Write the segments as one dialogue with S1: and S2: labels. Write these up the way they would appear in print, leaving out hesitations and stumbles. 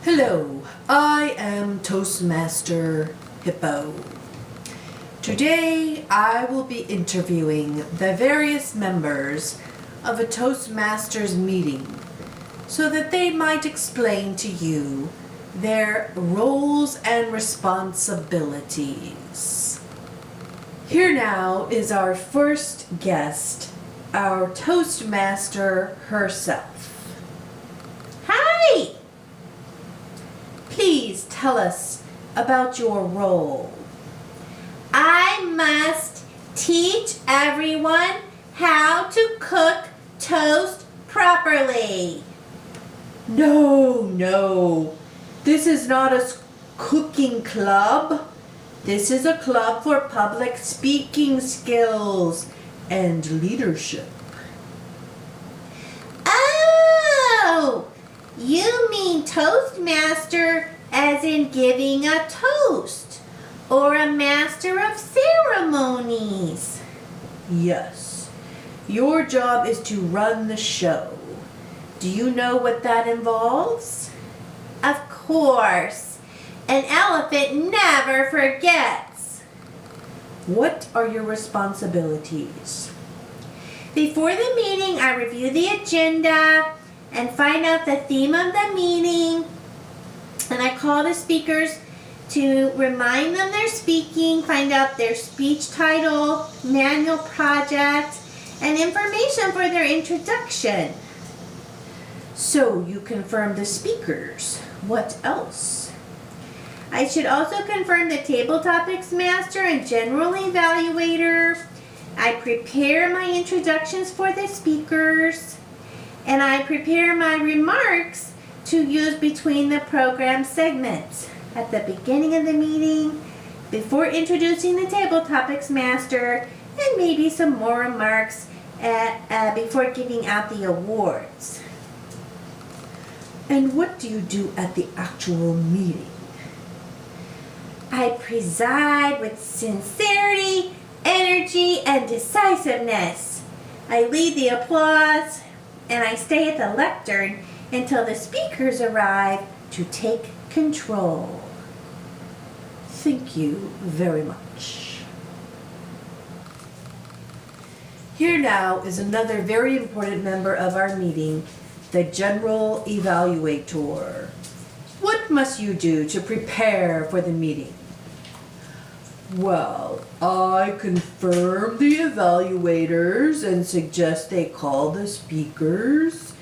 S1: Hello, I am Toastmaster Hippo. Today I will be interviewing the various members of a Toastmasters meeting so that they might explain to you their roles and responsibilities. Here now is our first guest, our Toastmaster herself. Hi! Please tell us about your role.
S2: I must teach everyone how to cook toast properly.
S1: No. This is not a cooking club. This is a club for public speaking skills and leadership.
S2: Oh, you mean Toastmaster as in giving a toast or a master of ceremonies?
S1: Yes. Your job is to run the show. Do you know what that involves?
S2: Of course. An elephant never forgets.
S1: What are your responsibilities?
S2: Before the meeting, I review the agenda and find out the theme of the meeting. And I call the speakers to remind them they're speaking, find out their speech title, manual project, and information for their introduction.
S1: So you confirm the speakers. What else?
S2: I should also confirm the table topics master and general evaluator. I prepare my introductions for the speakers. And I prepare my remarks to use between the program segments. At the beginning of the meeting, before introducing the table topics master, and maybe some more remarks before giving out the awards.
S1: And what do you do at the actual meeting?
S2: I preside with sincerity, energy, and decisiveness. I lead the applause, and I stay at the lectern until the speakers arrive to take control.
S1: Thank you very much. Here now is another very important member of our meeting, the general evaluator. What must you do to prepare for the meeting? Well, I confirm the evaluators and suggest they call the speakers.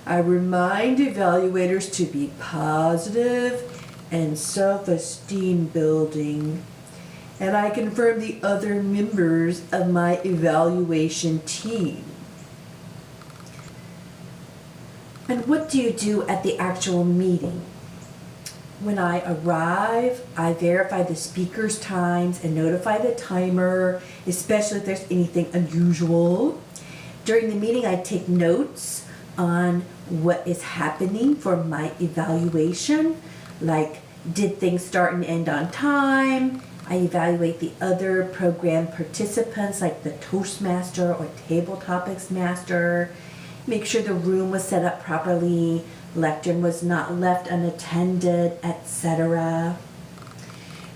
S1: I remind evaluators to be positive and self-esteem building. And I confirm the other members of my evaluation team. And what do you do at the actual meeting? When I arrive, I verify the speakers' times and notify the timer, especially if there's anything unusual. During the meeting, I take notes on what is happening for my evaluation, like did things start and end on time. I evaluate the other program participants, like the Toastmaster or Table Topics Master. Make sure the room was set up properly, lectern was not left unattended, etc.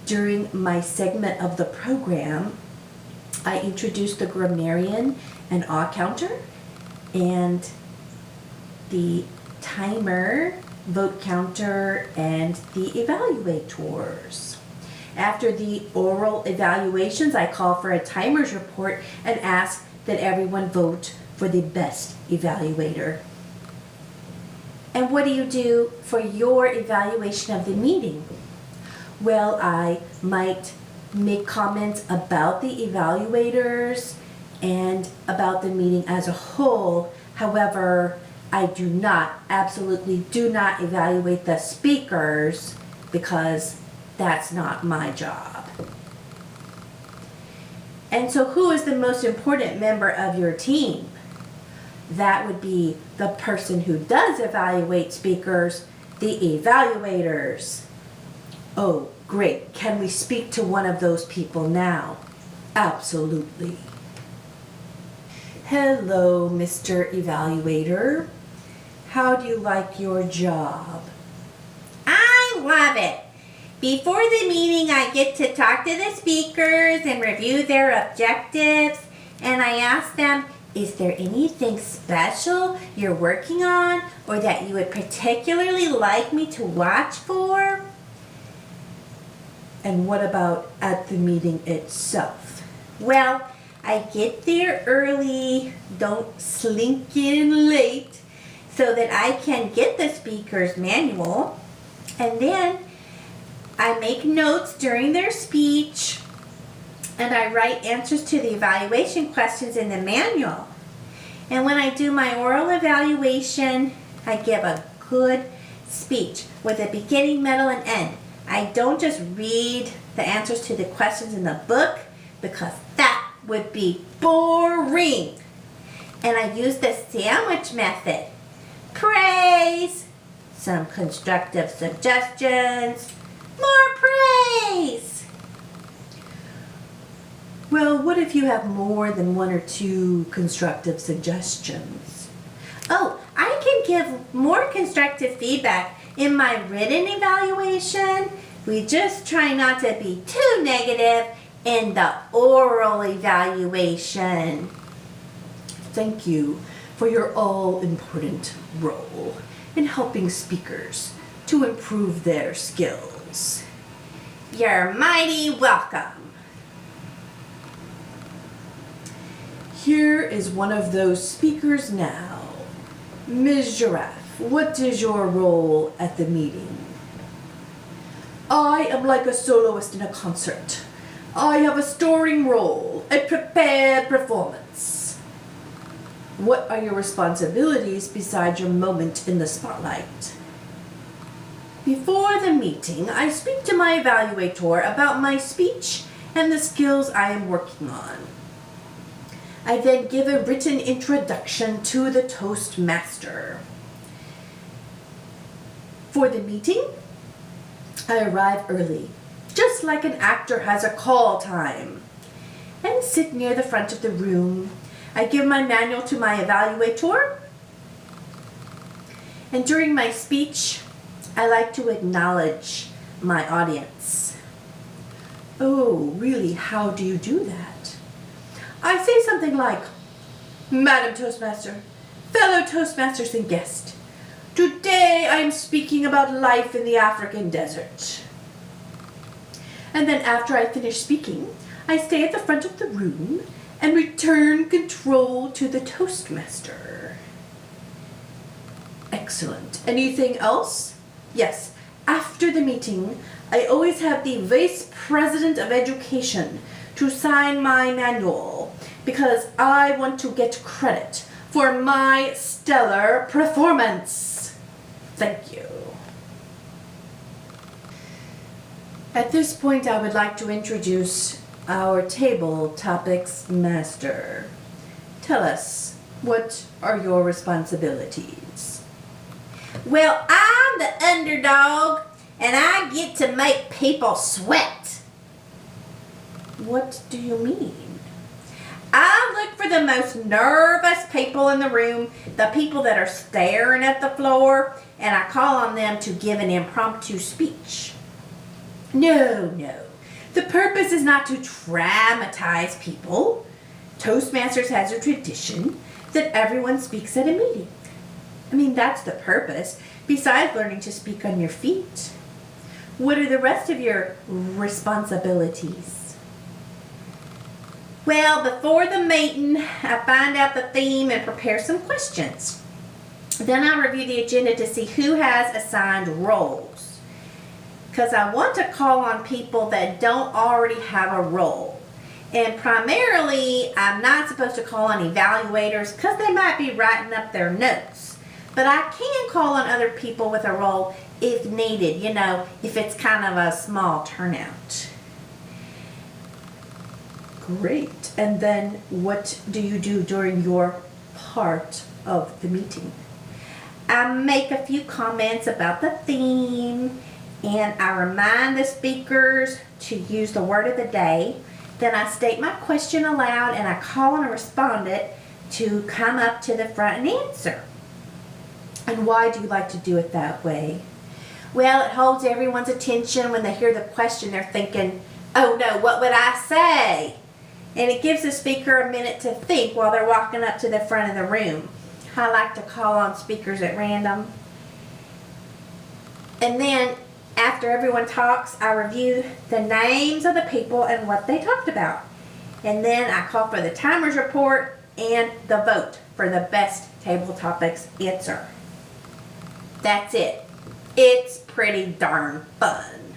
S1: During my segment of the program, I introduce the grammarian and awe counter and the timer, vote counter, and the evaluators. After the oral evaluations, I call for a timer's report and ask that everyone vote for the best evaluator. And what do you do for your evaluation of the meeting? Well, I might make comments about the evaluators and about the meeting as a whole. However, I absolutely do not evaluate the speakers because that's not my job. And so who is the most important member of your team? That would be the person who does evaluate speakers, the evaluators. Oh, great. Can we speak to one of those people now? Absolutely. Hello, Mr. Evaluator. How do you like your job?
S2: I love it. Before the meeting, I get to talk to the speakers and review their objectives. And I ask them, is there anything special you're working on or that you would particularly like me to watch for?
S1: And what about at the meeting itself?
S2: Well, I get there early, don't slink in late, so that I can get the speaker's manual. And then I make notes during their speech, and I write answers to the evaluation questions in the manual. And when I do my oral evaluation, I give a good speech with a beginning, middle, and end. I don't just read the answers to the questions in the book because that would be boring. And I use the sandwich method. Praise, some constructive suggestions, more praise.
S1: Well, what if you have more than one or two constructive suggestions?
S2: Oh, I can give more constructive feedback in my written evaluation. We just try not to be too negative in the oral evaluation.
S1: Thank you for your all-important role in helping speakers to improve their skills.
S2: You're mighty welcome.
S1: Here is one of those speakers now. Ms. Giraffe, what is your role at the meeting? I am like a soloist in a concert. I have a starring role, a prepared performance. What are your responsibilities besides your moment in the spotlight? Before the meeting, I speak to my evaluator about my speech and the skills I am working on. I then give a written introduction to the Toastmaster. For the meeting, I arrive early, just like an actor has a call time, and sit near the front of the room. I give my manual to my evaluator, and during my speech, I like to acknowledge my audience. Oh, really? How do you do that? I say something like, Madam Toastmaster, fellow Toastmasters and guests, today I am speaking about life in the African desert. And then after I finish speaking, I stay at the front of the room and return control to the Toastmaster. Excellent. Anything else? Yes. After the meeting, I always have the Vice President of Education to sign my manual because I want to get credit for my stellar performance. Thank you. At this point, I would like to introduce our table topics master. Tell us, what are your responsibilities?
S2: Well, I'm the underdog, and I get to make people sweat.
S1: What do you mean?
S2: I look for the most nervous people in the room, the people that are staring at the floor, and I call on them to give an impromptu speech. No. The purpose is not to traumatize people. Toastmasters has a tradition that everyone speaks at a meeting. I mean, that's the purpose, besides learning to speak on your feet. What are the rest of your responsibilities? Well, before the meeting, I find out the theme and prepare some questions. Then I review the agenda to see who has assigned roles. Because I want to call on people that don't already have a role. And primarily, I'm not supposed to call on evaluators because they might be writing up their notes. But I can call on other people with a role if needed, if it's kind of a small turnout.
S1: Great. And then what do you do during your part of the meeting?
S2: I make a few comments about the theme, and I remind the speakers to use the word of the day. Then I state my question aloud, and I call on a respondent to come up to the front and answer.
S1: And why do you like to do it that way?
S2: Well, it holds everyone's attention. When they hear the question, they're thinking, oh no, what would I say? And it gives the speaker a minute to think while they're walking up to the front of the room. I like to call on speakers at random. And then after everyone talks, I review the names of the people and what they talked about. And then I call for the timer's report and the vote for the best table topics answer. That's it. It's pretty darn fun.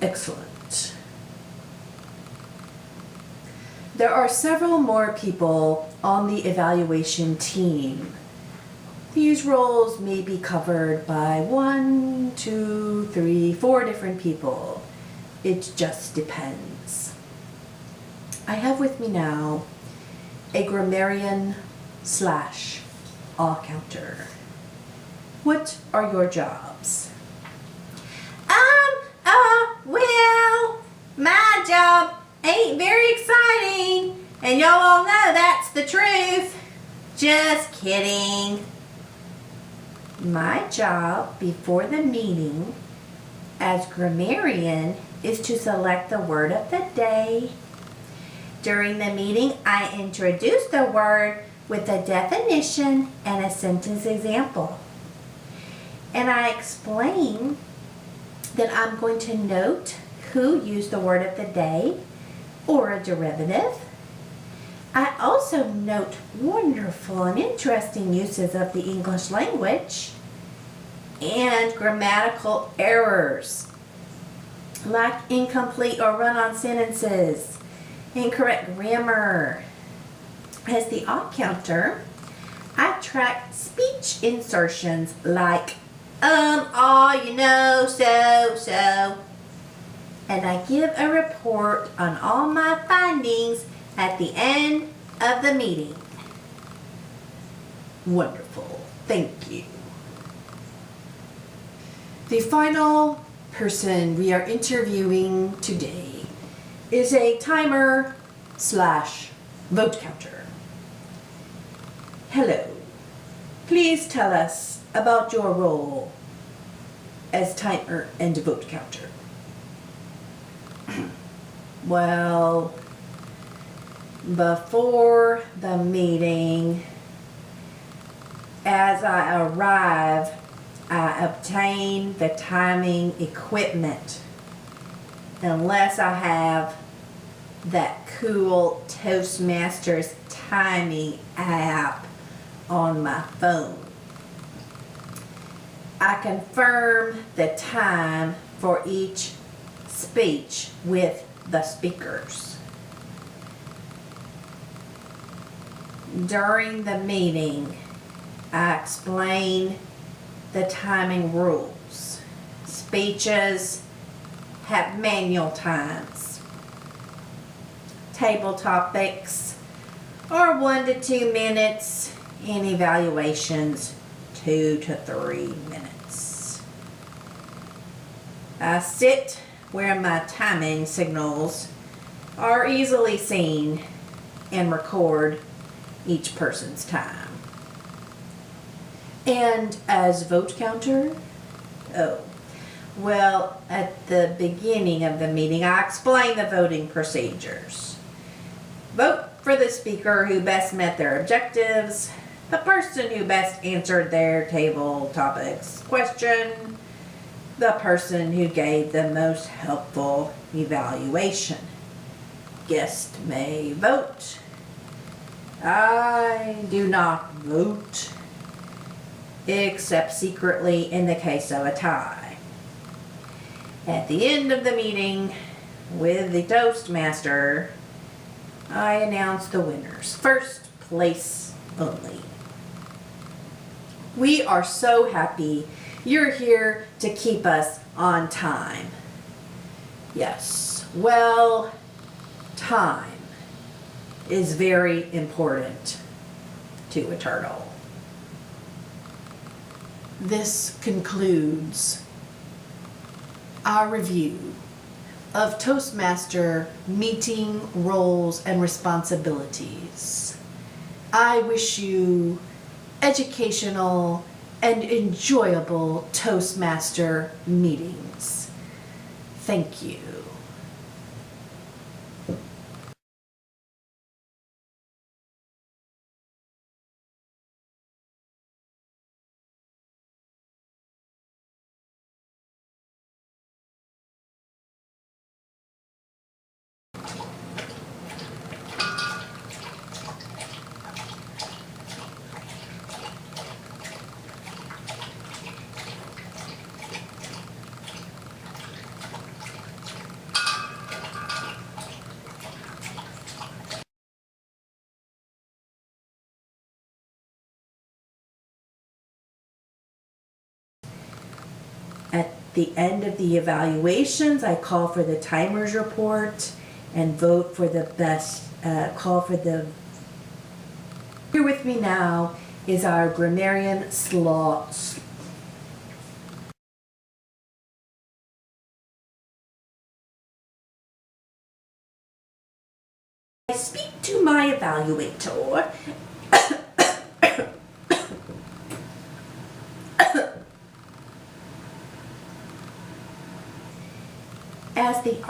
S1: Excellent. There are several more people on the evaluation team. These roles may be covered by 1, 2, 3, 4 different people. It just depends. I have with me now a grammarian / all counter. What are your jobs?
S2: Well, my job ain't very exciting, and y'all all know that's the truth. Just kidding.
S1: My job before the meeting as grammarian is to select the word of the day.
S2: During the meeting, I introduce the word with a definition and a sentence example. And I explain that I'm going to note who used the word of the day or a derivative. I also note wonderful and interesting uses of the English language and grammatical errors like incomplete or run-on sentences, incorrect grammar. As the all counter, I track speech insertions like you know, so. And I give a report on all my findings at the end of the meeting.
S1: Wonderful. Thank you. The final person we are interviewing today is a timer / vote counter. Hello. Please tell us about your role as timer and vote counter. Well, before the meeting, as I arrive, I obtain the timing equipment. Unless I have that cool Toastmasters timing app on my phone. I confirm the time for each speech with the speakers. During the meeting, I explain the timing rules. Speeches have manual times. Table topics are 1 to 2 minutes, and evaluations 2 to 3 minutes. I sit where my timing signals are easily seen and record each person's time. And as vote counter, well, at the beginning of the meeting, I explain the voting procedures. Vote for the speaker who best met their objectives, the person who best answered their table topics question, the person who gave the most helpful evaluation. Guest may vote. I do not vote, except secretly in the case of a tie. At the end of the meeting, with the Toastmaster, I announce the winners. First place only. We are so happy you're here to keep us on time. Yes, well, time is very important to a turtle. This concludes our review of Toastmaster meeting roles and responsibilities. I wish you educational and enjoyable Toastmaster meetings. Thank you. At the end of the evaluations, I call for the timers report and vote for the best, here with me now is our grammarian I speak to my evaluator. As the